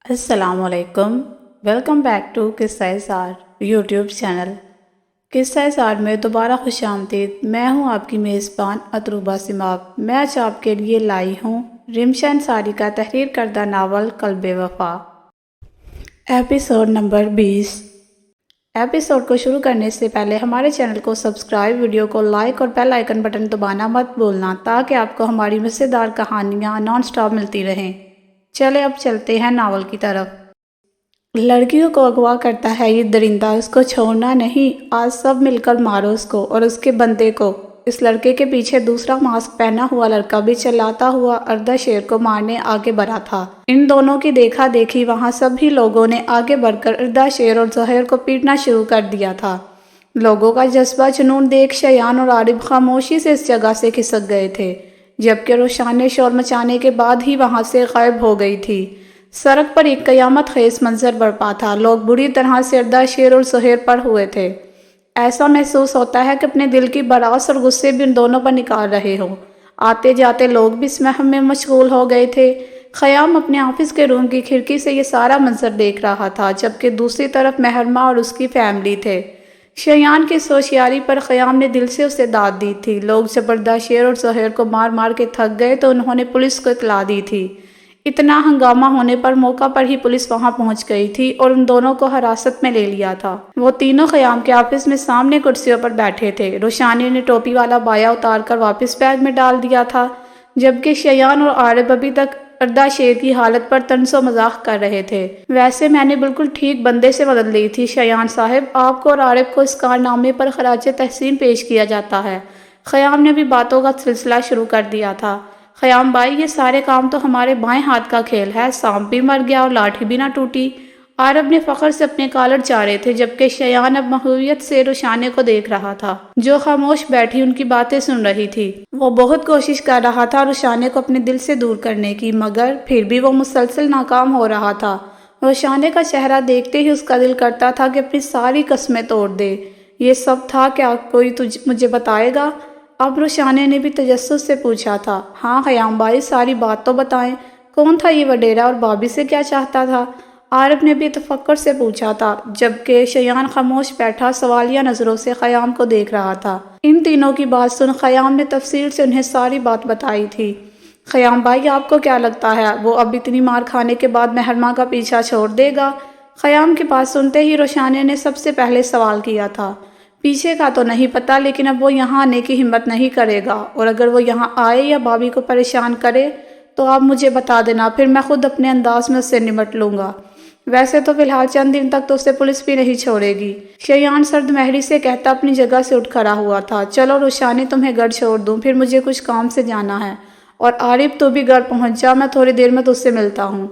السلام علیکم، welcome back to قصہ سار یوٹیوب چینل۔ قصہ سار میں دوبارہ خوش آمدید۔ میں ہوں آپ کی میزبان اتروبہ سماغ۔ میں آج آپ کے لیے لائی ہوں رمشا انصاری کا تحریر کردہ ناول قلب وفا، ایپیسوڈ نمبر 20۔ ایپیسوڈ کو شروع کرنے سے پہلے ہمارے چینل کو سبسکرائب، ویڈیو کو لائک اور بیل آئیکن بٹن دبانا مت بھولنا تاکہ آپ کو ہماری مزیدار کہانیاں نان سٹاپ ملتی رہیں۔ چلے اب چلتے ہیں ناول کی طرف۔ لڑکیوں کو اغوا کرتا ہے یہ درندہ، اس کو چھوڑنا نہیں، آج سب مل کر مارو اس کو اور اس کے بندے کو۔ اس لڑکے کے پیچھے دوسرا ماسک پہنا ہوا لڑکا بھی چلاتا ہوا اردھا شیر کو مارنے آگے بڑھا تھا۔ ان دونوں کی دیکھا دیکھی وہاں سبھی لوگوں نے آگے بڑھ کر اردھا شیر اور زہیر کو پیٹنا شروع کر دیا تھا۔ لوگوں کا جذبہ جنون دیکھ شیان اور عارف خاموشی سے اس جگہ سے کھسک گئے تھے، جبکہ روشان نے شور مچانے کے بعد ہی وہاں سے غائب ہو گئی تھی۔ سڑک پر ایک قیامت خیز منظر برپا تھا۔ لوگ بری طرح سے اردھا شیر اور زہیر پر ہوئے تھے۔ ایسا محسوس ہوتا ہے کہ اپنے دل کی بڑاس اور غصے بھی ان دونوں پر نکال رہے ہوں۔ آتے جاتے لوگ بھی اس مہم میں مشغول ہو گئے تھے۔ خیام اپنے آفس کے روم کی کھڑکی سے یہ سارا منظر دیکھ رہا تھا، جبکہ دوسری طرف مہرما اور اس کی فیملی تھے۔ شیان کی اس ہوشیاری پر خیام نے دل سے اسے داد دی تھی۔ لوگ جب اردھا شیر اور زہیر کو مار مار کے تھک گئے تو انہوں نے پولیس کو اطلاع دی تھی۔ اتنا ہنگامہ ہونے پر موقع پر ہی پولیس وہاں پہنچ گئی تھی اور ان دونوں کو حراست میں لے لیا تھا۔ وہ تینوں خیام کے آفس میں سامنے کرسیوں پر بیٹھے تھے۔ روشانی نے ٹوپی والا بایا اتار کر واپس بیگ میں ڈال دیا تھا، جبکہ شیان اور عارف ابھی تک اردھا شیر کی حالت پر طنز و مذاق کر رہے تھے۔ ویسے میں نے بالکل ٹھیک بندے سے مدد لی تھی شیان صاحب، آپ کو اور عارف کو اس کارنامے پر خراج تحسین پیش کیا جاتا ہے۔ خیام نے بھی باتوں کا سلسلہ شروع کر دیا تھا۔ خیام بھائی، یہ سارے کام تو ہمارے بائیں ہاتھ کا کھیل ہے، سانپ بھی مر گیا اور لاٹھی بھی نہ ٹوٹی۔ عارف نے فخر سے اپنے کالر چاڑے تھے، جبکہ شیان اب محویت سے روشانے کو دیکھ رہا تھا، جو خاموش بیٹھی ان کی باتیں سن رہی تھی۔ وہ بہت کوشش کر رہا تھا روشانے کو اپنے دل سے دور کرنے کی، مگر پھر بھی وہ مسلسل ناکام ہو رہا تھا۔ روشانے کا چہرہ دیکھتے ہی اس کا دل کرتا تھا کہ اپنی ساری قسمیں توڑ دے۔ یہ سب تھا کیا کوئی مجھے بتائے گا؟ اب روشانے نے بھی تجسس سے پوچھا تھا۔ ہاں خیام بھائی، ساری بات تو بتائیں، کون تھا یہ وڈیرا اور بابی سے کیا چاہتا تھا؟ عارف نے بھی تفکر سے پوچھا تھا، جبکہ شیان خاموش بیٹھا سوالیہ نظروں سے خیام کو دیکھ رہا تھا۔ ان تینوں کی بات سن خیام نے تفصیل سے انہیں ساری بات بتائی تھی۔ خیام بھائی، آپ کو کیا لگتا ہے وہ اب اتنی مار کھانے کے بعد مہرما کا پیچھا چھوڑ دے گا؟ خیام کی بات سنتے ہی روشانے نے سب سے پہلے سوال کیا تھا۔ پیچھے کا تو نہیں پتا، لیکن اب وہ یہاں آنے کی ہمت نہیں کرے گا، اور اگر وہ یہاں آئے یا بابی کو پریشان کرے تو آپ مجھے بتا دینا، پھر میں خود اپنے انداز میں اس سے نمٹ لوں گا۔ ویسے تو فی الحال چند دن تک تو اسے پولیس بھی نہیں چھوڑے گی، شیان سرد مہری سے کہتا اپنی جگہ سے اٹھ کھڑا ہوا تھا۔ چلو روشانی، تمہیں گھر چھوڑ دوں، پھر مجھے کچھ کام سے جانا ہے، اور عارف تو بھی گھر پہنچ جا، میں تھوڑی دیر میں تجھ سے ملتا ہوں۔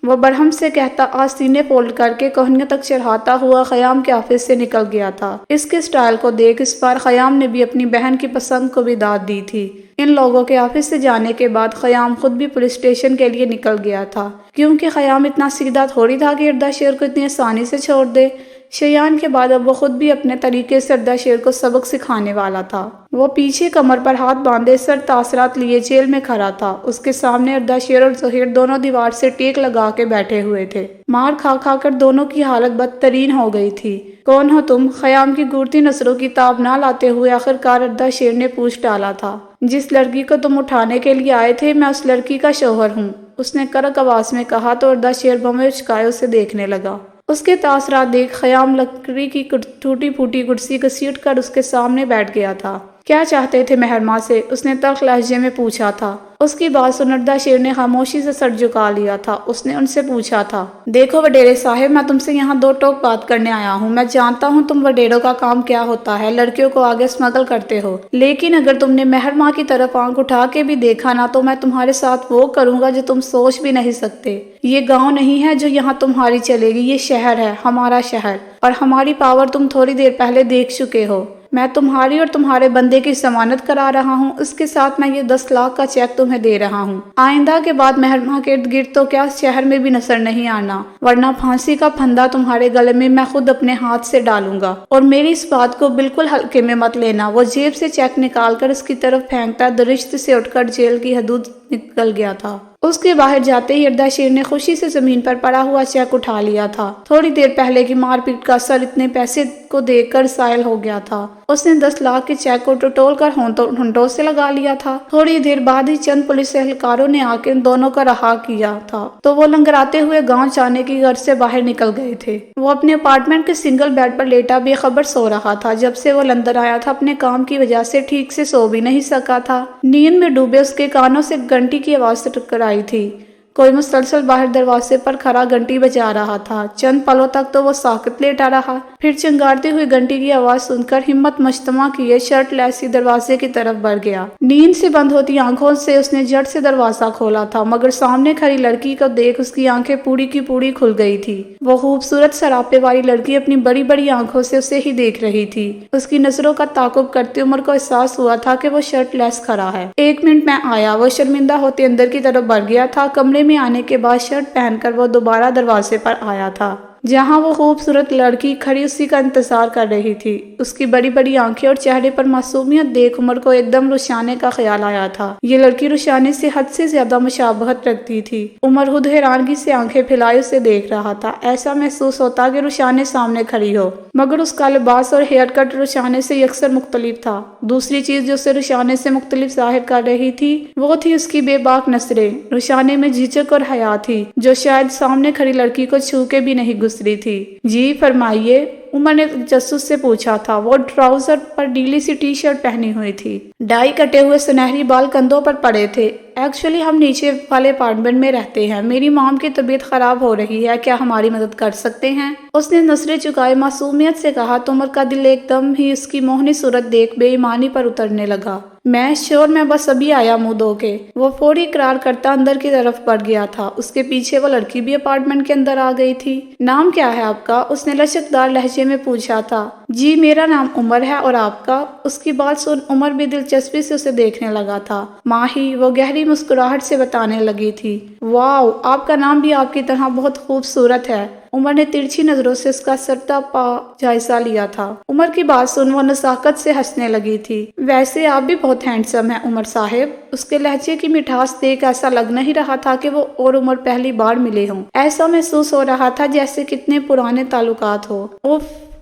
وہ برہم سے کہتا آستینے فولڈ کر کے کوہنیوں تک چڑھاتا ہوا خیام کے آفس سے نکل گیا تھا۔ اس کے سٹائل کو دیکھ اس بار خیام نے بھی اپنی بہن کی پسند کو بھی داد دی تھی۔ ان لوگوں کے آفس سے جانے کے بعد خیام خود بھی پولیس اسٹیشن کے لیے نکل گیا تھا، کیونکہ خیام اتنا سیدھا تھوڑی تھا کہ اردھا شیر کو اتنی آسانی سے چھوڑ دے۔ شیان کے بعد اب وہ خود بھی اپنے طریقے سے اردھا شیر کو سبق سکھانے والا تھا۔ وہ پیچھے کمر پر ہاتھ باندھے سر تاثرات لیے جیل میں کھڑا تھا۔ اس کے سامنے اردھا شیر اور زہیر دونوں دیوار سے ٹیک لگا کے بیٹھے ہوئے تھے۔ مار کھا کھا کر دونوں کی حالت بدترین ہو گئی تھی۔ کون ہو تم؟ خیام کی گھورتی نظروں کی تاب نہ لاتے ہوئے آخرکار اردھا شیر نے پوچھ ڈالا تھا۔ جس لڑکی کو تم اٹھانے کے لیے آئے تھے، میں اس لڑکی کا شوہر ہوں، اس نے کرک آواز میں کہا تو اردھا شیر بمیں اچکائے اسے دیکھنے لگا۔ اس کے تاثرات دیکھ خیام لکڑی کی ٹوٹی پھوٹی کرسی گھسیٹ کر اس کے سامنے بیٹھ گیا تھا۔ کیا چاہتے تھے مہرما سے؟ اس نے تلخ لہجے میں پوچھا تھا۔ اس کی بات سن اردھا شیر نے خاموشی سے سر جھکا لیا تھا۔ اس نے ان سے پوچھا تھا، دیکھو وڈیرے صاحب، میں تم سے یہاں دو ٹوک بات کرنے آیا ہوں۔ میں جانتا ہوں تم وڈیروں کا کام کیا ہوتا ہے، لڑکیوں کو آگے اسمگل کرتے ہو، لیکن اگر تم نے مہرما کی طرف آنکھ اٹھا کے بھی دیکھا نا تو میں تمہارے ساتھ وہ کروں گا جو تم سوچ بھی نہیں سکتے۔ یہ گاؤں نہیں ہے جو یہاں تمہاری چلے گی، یہ شہر ہے، ہمارا شہر، اور ہماری پاور تم تھوڑی دیر پہلے دیکھ چکے ہو۔ میں تمہاری اور تمہارے بندے کی ضمانت کرا رہا ہوں، اس کے ساتھ میں یہ 10 لاکھ کا چیک تمہیں دے رہا ہوں۔ آئندہ کے بعد مہرما کے ارد گرد تو کیا شہر میں بھی نظر نہیں آنا، ورنہ پھانسی کا پھندا تمہارے گلے میں میں خود اپنے ہاتھ سے ڈالوں گا۔ اور میری اس بات کو بالکل ہلکے میں مت لینا۔ وہ جیب سے چیک نکال کر اس کی طرف پھینکتا درشت سے اٹھ کر جیل کی حدود نکل گیا تھا۔ اس کے باہر جاتے ہی اردا شیر نے خوشی سے زمین پر پڑا ہوا چیک اٹھا لیا تھا۔ تھوڑی دیر پہلے کی مار پیٹ کا اثر اتنے پیسے کو دیکھ کر سائل ہو گیا تھا۔ اس نے 10 لاکھ کے چیک کو ٹٹول کر ہونٹوں سے لگا لیا تھا۔ تھوڑی دیر بعد ہی چند پولیس اہلکاروں نے آ کے ان دونوں کو رہا کیا تھا تو وہ لنگراتے ہوئے گاؤں جانے کی غرض سے باہر نکل گئے تھے۔ وہ اپنے اپارٹمنٹ کے سنگل بیڈ پر لیٹا بے خبر سو رہا تھا۔ جب سے وہ لندن آیا تھا اپنے کام کی وجہ سے ٹھیک سے سو بھی نہیں سکا تھا۔ نیند میں ڈوبے اس کے کانوں سے گھنٹی کی آواز ٹکرائی تھی۔ کوئی مسلسل باہر دروازے پر کھڑا گھنٹی بجا رہا تھا۔ چند پلوں تک تو وہ ساکت لیٹا رہا، پھر چنگاڑتی ہوئی گھنٹی کی آواز سن کر ہمت مجتمع کیے شرٹ لیس ہی دروازے کی طرف بڑھ گیا۔ نیند سے بند ہوتی آنکھوں سے اس نے جھٹ سے دروازہ کھولا تھا، مگر سامنے کھڑی لڑکی کو دیکھ اس کی آنکھیں پوری کی پوری کھل گئی تھی۔ وہ خوبصورت سراپے والی لڑکی اپنی بڑی بڑی آنکھوں سے اسے ہی دیکھ رہی تھی۔ اس کی نظروں کا تعاقب کرتے عمر کو احساس ہوا تھا کہ وہ شرٹ لیس کھڑا ہے۔ 1 منٹ میں آیا، وہ شرمندہ ہوتے اندر کی طرف بڑھ گیا تھا۔ کمرے میں آنے کے بعد شرٹ پہن کر وہ دوبارہ دروازے پر آیا تھا جہاں وہ خوبصورت لڑکی کھڑی اسی کا انتظار کر رہی تھی۔ اس کی بڑی بڑی آنکھیں اور چہرے پر معصومیت دیکھ عمر کو ایک دم رشانے کا خیال آیا تھا۔ یہ لڑکی رشانے سے حد سے زیادہ مشابہت رکھتی تھی۔ عمر خود حیرانگی سے آنکھیں پھیلائے اسے دیکھ رہا تھا۔ ایسا محسوس ہوتا کہ رشانے سامنے کھڑی ہو، مگر اس کا لباس اور ہیئر کٹ رشانے سے یکسر مختلف تھا۔ دوسری چیز جو اسے رشانے سے مختلف ظاہر کر رہی تھی وہ تھی اس کی بے باک نظریں۔ رشانے میں جھجک اور حیا تھی جو شاید سامنے کھڑی لڑکی کو چھو کے بھی نہیں گزری تھی۔ جی فرمائیے، عمر نے تجسس سے پوچھا تھا۔ وہ ٹراؤزر پر ڈھیلی سی ٹی شرٹ پہنی ہوئی تھی، ڈائی کٹے ہوئے سنہری بال کندھوں پر پڑے تھے۔ ایکچولی ہم نیچے والے اپارٹمنٹ میں رہتے ہیں، میری مام کی طبیعت خراب ہو رہی ہے، کیا ہماری مدد کر سکتے ہیں؟ اس نے نظریں چکائے معصومیت سے کہا تو عمر کا دل ایک دم ہی اس کی موہنی صورت دیکھ بے ایمانی پر اترنے لگا۔ میں شور میں بس ابھی آیا منہ دھو کے۔ وہ فوری اقرار کرتا اندر کی طرف بڑھ گیا تھا۔ اس کے پیچھے وہ لڑکی بھی اپارٹمنٹ کے اندر آ گئی تھی۔ نام کیا ہے آپ کا؟ اس نے لچکدار لہجے میں پوچھا تھا۔ جی میرا نام عمر ہے، اور آپ کا؟ اس کی بات سن عمر بھی دلچسپی سے اسے دیکھنے لگا تھا۔ ماہی، وہ گہری مسکراہٹ سے بتانے لگی تھی۔ واو، آپ کا نام بھی آپ کی طرح بہت خوبصورت ہے۔ عمر نے ترچھی نظروں سے اس کا سرتا پا جائزہ لیا تھا۔ عمر کی بات سن وہ نزاکت سے ہنسنے لگی تھی۔ ویسے آپ بھی بہت ہینڈسم ہیں عمر صاحب۔ اس کے لہجے کی مٹھاس دیکھ ایسا لگ نہیں رہا تھا کہ وہ اور عمر پہلی بار ملے ہوں۔ ایسا محسوس ہو رہا تھا جیسے کتنے پرانے تعلقات ہو۔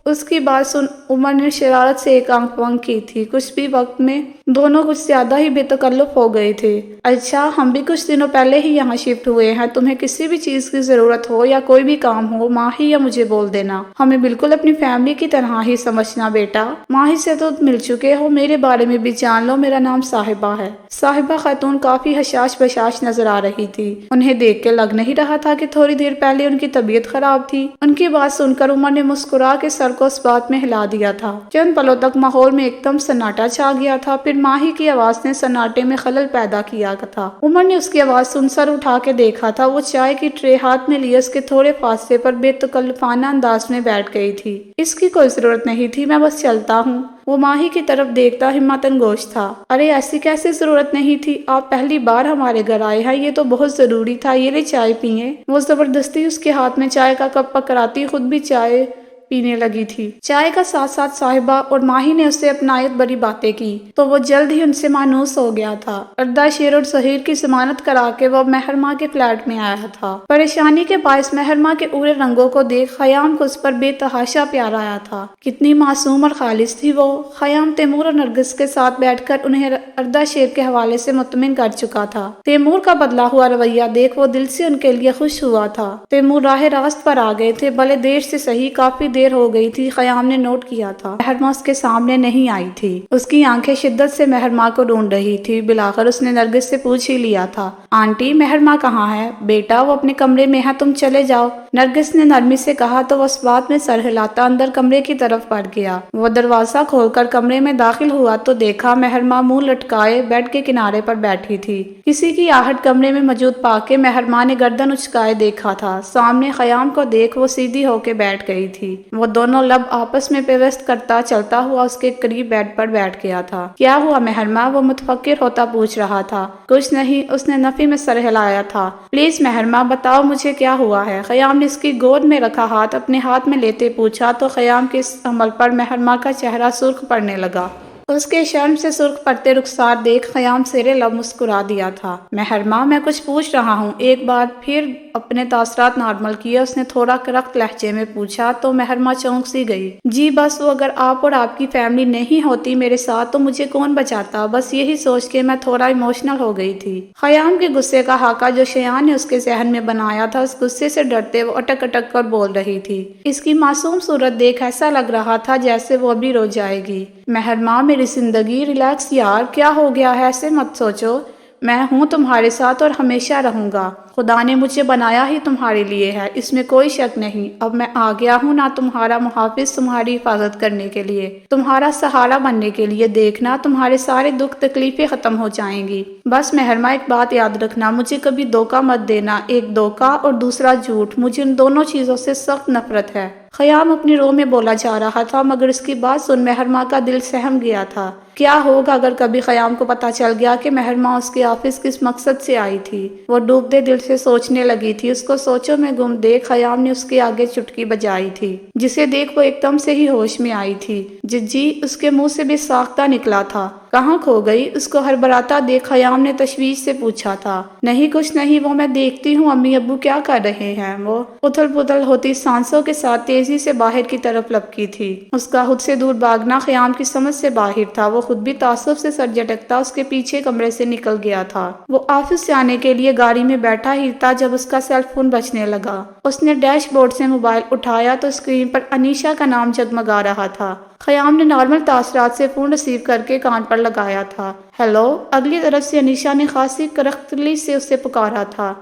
اس کی بات سن عمر نے شرارت سے ایک آنکھ بند کی تھی۔ کچھ بھی وقت میں دونوں کچھ زیادہ ہی بے تکلف ہو گئے تھے۔ اچھا، ہم بھی کچھ دنوں پہلے ہی یہاں شفٹ ہوئے ہیں۔ تمہیں کسی بھی چیز کی ضرورت ہو یا کوئی بھی کام ہو، ماہی یا مجھے بول دینا۔ ہمیں بالکل اپنی فیملی کی طرح ہی سمجھنا بیٹا۔ ماہی سے تو مل چکے ہو، میرے بارے میں بھی جان لو۔ میرا نام صاحبہ ہے۔ صاحبہ خاتون کافی حشاش بشاش نظر آ رہی تھی۔ انہیں دیکھ کے لگ نہیں رہا تھا کہ تھوڑی دیر پہلے ان کی طبیعت خراب تھی۔ ان کی بات سن کر عمر نے مسکرا کے سر کو اس بات میں ہلا دیا تھا۔ چند پلوں تک ماحول میں ایک دم سناٹا چھا گیا تھا، پھر ماہی کی آواز نے سناٹے میں خلل پیدا کیا تھا۔ عمر نے اس کی آواز سن سر اٹھا کے دیکھا تھا۔ وہ چائے کی ٹرے ہاتھ میں لیے اس کے تھوڑے فاصلے پر بے تکلفانہ انداز میں بیٹھ گئی تھی۔ اس کی کوئی ضرورت نہیں تھی، میں بس چلتا ہوں۔ وہ ماہی کی طرف دیکھتا ہمت انگوش تھا۔ ارے ایسی کیسے ضرورت نہیں تھی؟ آپ پہلی بار ہمارے گھر آئے ہیں، یہ تو بہت ضروری تھا۔ یہ لے چائے پیئے۔ وہ زبردستی اس کے ہاتھ میں چائے کا کپ پکڑاتی خود بھی چائے پینے لگی تھی۔ چائے کا ساتھ ساتھ صاحبہ اور ماہی نے اسے اپنائیت بڑی باتیں کی تو وہ جلد ہی ان سے مانوس ہو گیا تھا۔ اردا شیر اور ظہیر کی ضمانت کرا کے وہ مہرماں کے فلیٹ میں آیا تھا۔ پریشانی کے باعث مہرماں کے اورے رنگوں کو دیکھ خیام کو اس پر بے تحاشا پیار آیا تھا۔ کتنی معصوم اور خالص تھی وہ۔ خیام تیمور اور نرگس کے ساتھ بیٹھ کر انہیں اردا شیر کے حوالے سے مطمئن کر چکا تھا۔ تیمور کا بدلا ہوا رویہ دیکھ وہ دل سے ان کے لیے خوش ہوا تھا۔ تیمور راہ راست پر آ گئے تھے، بھلے دیر سے صحیح، کافی دیر ہو گئی تھی۔ خیام نے نوٹ کیا تھا مہرماں اس کے سامنے نہیں آئی تھی۔ اس کی آنکھیں شدت سے مہرماں کو ڈھونڈ رہی تھی۔ بلاخر اس نے نرگس سے پوچھ ہی لیا تھا، آنٹی مہرماں کہاں ہے؟ بیٹا وہ اپنے کمرے میں ہے، تم چلے جاؤ۔ نرگس نے نرمی سے کہا تو وہ اس بات میں سر ہلاتا اندر کمرے کی طرف بڑھ گیا۔ وہ دروازہ کھول کر کمرے میں داخل ہوا تو دیکھا مہرماں منہ لٹکائے بیڈ کے کنارے پر بیٹھی تھی۔ کسی کی آہٹ کمرے میں موجود پا کے مہرماں نے گردن اچکائے دیکھا تھا۔ سامنے خیام کو دیکھ وہ سیدھی ہو کے بیٹھ گئی تھی۔ وہ دونوں لب آپس میں پیوست کرتا چلتا ہوا اس کے قریب بیڈ پر بیٹھ گیا تھا۔ کیا ہوا مہرماں؟ وہ متفکر ہوتا پوچھ رہا تھا۔ کچھ نہیں، اس نے نفی میں سر ہلایا تھا۔ پلیز مہرماں بتاؤ مجھے کیا ہوا ہے؟ خیام نے اس کی گود میں رکھا ہاتھ اپنے ہاتھ میں لیتے پوچھا تو خیام کے اس عمل پر مہرماں کا چہرہ سرخ پڑنے لگا۔ اس کے شرم سے سرخ پڑتے رخسار دیکھ خیام زیر لب مسکرا دیا تھا۔ محرمہ، میں کچھ پوچھ رہا ہوں۔ ایک بار پھر اپنے تاثرات نارمل کیے اس نے تھوڑا کرخت لہجے میں پوچھا تو محرمہ چونک سی گئی۔ جی بس وہ اگر آپ اور آپ کی فیملی نہیں ہوتی میرے ساتھ تو مجھے کون بچاتا، بس یہی سوچ کے میں تھوڑا ایموشنل ہو گئی تھی۔ خیام کے غصے کا خاکہ جو شیان نے اس کے ذہن میں بنایا تھا، اس غصے سے ڈرتے وہ اٹک اٹک کر بول رہی تھی۔ اس کی معصوم صورت دیکھ ایسا لگ رہا تھا جیسے وہ ابھی رو جائے گی۔ محرمہ، میری زندگی، ریلیکس یار، کیا ہو گیا ہے؟ ایسے مت سوچو، میں ہوں تمہارے ساتھ اور ہمیشہ رہوں گا۔ خدا نے مجھے بنایا ہی تمہارے لیے ہے، اس میں کوئی شک نہیں۔ اب میں آ گیا ہوں نہ تمہارا محافظ، تمہاری حفاظت کرنے کے لیے، تمہارا سہارا بننے کے لیے۔ دیکھنا تمہارے سارے دکھ تکلیفیں ختم ہو جائیں گی۔ بس محرمہ ایک بات یاد رکھنا، مجھے کبھی دھوکہ مت دینا۔ ایک دھوکہ اور دوسرا جھوٹ، مجھے ان دونوں چیزوں سے سخت نفرت ہے۔ خیام اپنی رو میں بولا جا رہا تھا مگر اس کی بات سن محرمہ کا دل سہم گیا تھا۔ کیا ہوگا اگر کبھی خیام کو پتہ چل گیا کہ محرمہ اس کے آفس کس مقصد سے آئی تھی؟ وہ ڈوبتے دل سے سوچنے لگی تھی۔ اس کو سوچوں میں گم دیکھ خیام نے اس کے آگے چٹکی بجائی تھی، جسے دیکھ وہ ایک دم سے ہی ہوش میں آئی تھی۔ جی اس کے منہ سے بھی ساختہ نکلا تھا۔ کہاں کھو گئی؟ اس کو ہڑبڑاتا دیکھ خیام نے تشویش سے پوچھا تھا۔ نہیں کچھ نہیں، وہ میں دیکھتی ہوں امی ابو کیا کر رہے ہیں۔ وہ اتھل پتھل ہوتی سانسوں کے ساتھ تیزی سے باہر کی طرف لپکی تھی۔ اس کا خود سے دور بھاگنا خیام کی سمجھ سے باہر تھا۔ وہ خود بھی تعصب سے سر جھٹکتا اس کے پیچھے کمرے سے نکل گیا تھا۔ وہ آفس سے آنے کے لیے گاڑی میں بیٹھا ہی تھا جب اس کا سیل فون بجنے لگا۔ اس نے ڈیش بورڈ سے موبائل اٹھایا تو اسکرین پر انیشا کا نام جگمگا رہا تھا۔ خیام نے نارمل تاثرات سے فون ریسیو کر کے کان پر لگایا تھا۔ ہیلو، اگلی طرف سے انیشا نے خاصی کرختلی سے اسے پکارا تھا۔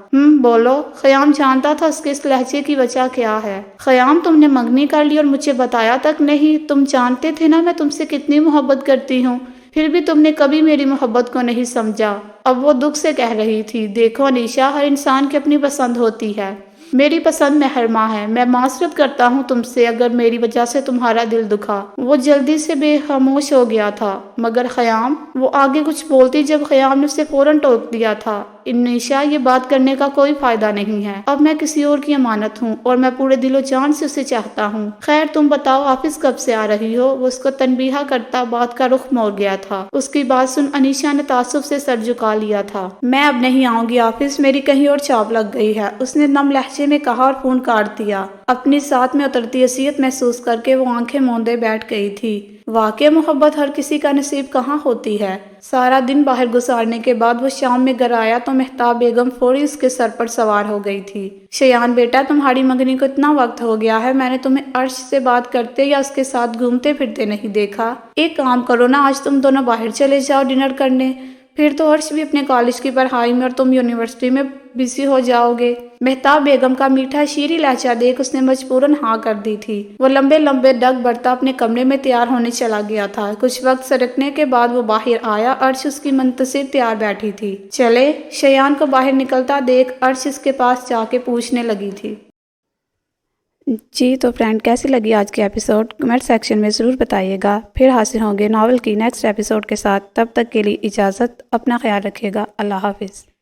بولو۔ خیام جانتا تھا اس کے اس لہجے کی وجہ کیا ہے۔ خیام، تم نے منگنی کر لی اور مجھے بتایا تک نہیں؟ تم جانتے تھے نا میں تم سے کتنی محبت کرتی ہوں، پھر بھی تم نے کبھی میری محبت کو نہیں سمجھا۔ اب وہ دکھ سے کہہ رہی تھی، دیکھو انیشا، ہر انسان کی اپنی پسند ہوتی ہے۔ میری پسند محرمہ ہے۔ میں معذرت کرتا ہوں تم سے اگر میری وجہ سے تمہارا دل دکھا۔ وہ جلدی سے بے خاموش ہو گیا تھا۔ مگر خیام، وہ آگے کچھ بولتی جب خیام نے اسے فوراً ٹوک دیا تھا۔ انیشا، یہ بات کرنے کا کوئی فائدہ نہیں ہے۔ اب میں کسی اور کی امانت ہوں اور میں پورے دل و جان سے اسے چاہتا ہوں۔ خیر تم بتاؤ آفس کب سے آ رہی ہو؟ وہ اس کو تنبیہ کرتا بات کا رخ موڑ گیا تھا۔ اس کی بات سن انیشا نے تعصب سے سر جھکا لیا تھا۔ میں اب نہیں آؤں گی آفس، میری کہیں اور چاپ لگ گئی ہے، اس نے نم لہجے میں کہا اور فون کاٹ دیا۔ اپنی ساتھ میں اترتی حیثیت محسوس کر کے وہ آنکھیں موندے بیٹھ گئی تھی۔ واقع محبت ہر کسی کا نصیب کہاں ہوتی ہے۔ سارا دن باہر گزارنے کے بعد وہ شام میں گھر آیا تو مہتاب بیگم فوری اس کے سر پر سوار ہو گئی تھی۔ شیان بیٹا، تمہاری منگنی کو اتنا وقت ہو گیا ہے، میں نے تمہیں عرش سے بات کرتے یا اس کے ساتھ گھومتے پھرتے نہیں دیکھا۔ ایک کام کرو نا، آج تم دونوں باہر چلے جاؤ ڈنر کرنے، پھر تو عرش بھی اپنے کالج کی پڑھائی میں اور تم یونیورسٹی میں بزی ہو جاؤ گے۔ مہتاب بیگم کا میٹھا شیریں لہجہ دیکھ اس نے مجبوراً ہاں کر دی تھی۔ وہ لمبے لمبے ڈگ بڑھتا اپنے کمرے میں تیار ہونے چلا گیا تھا۔ کچھ وقت سرکنے کے بعد وہ باہر آیا۔ عرش اس کی منتظر تیار بیٹھی تھی۔ چلے؟ شیان کو باہر نکلتا دیکھ عرش اس کے پاس جا کے پوچھنے لگی تھی۔ جی تو فرینڈ، کیسی لگی آج کی ایپیسوڈ؟ کمنٹ سیکشن میں ضرور بتائیے گا۔ پھر حاصل ہوں گے ناول کی نیکسٹ ایپیسوڈ کے ساتھ۔ تب تک کے لیے اجازت، اپنا خیال رکھیے گا۔ اللہ حافظ۔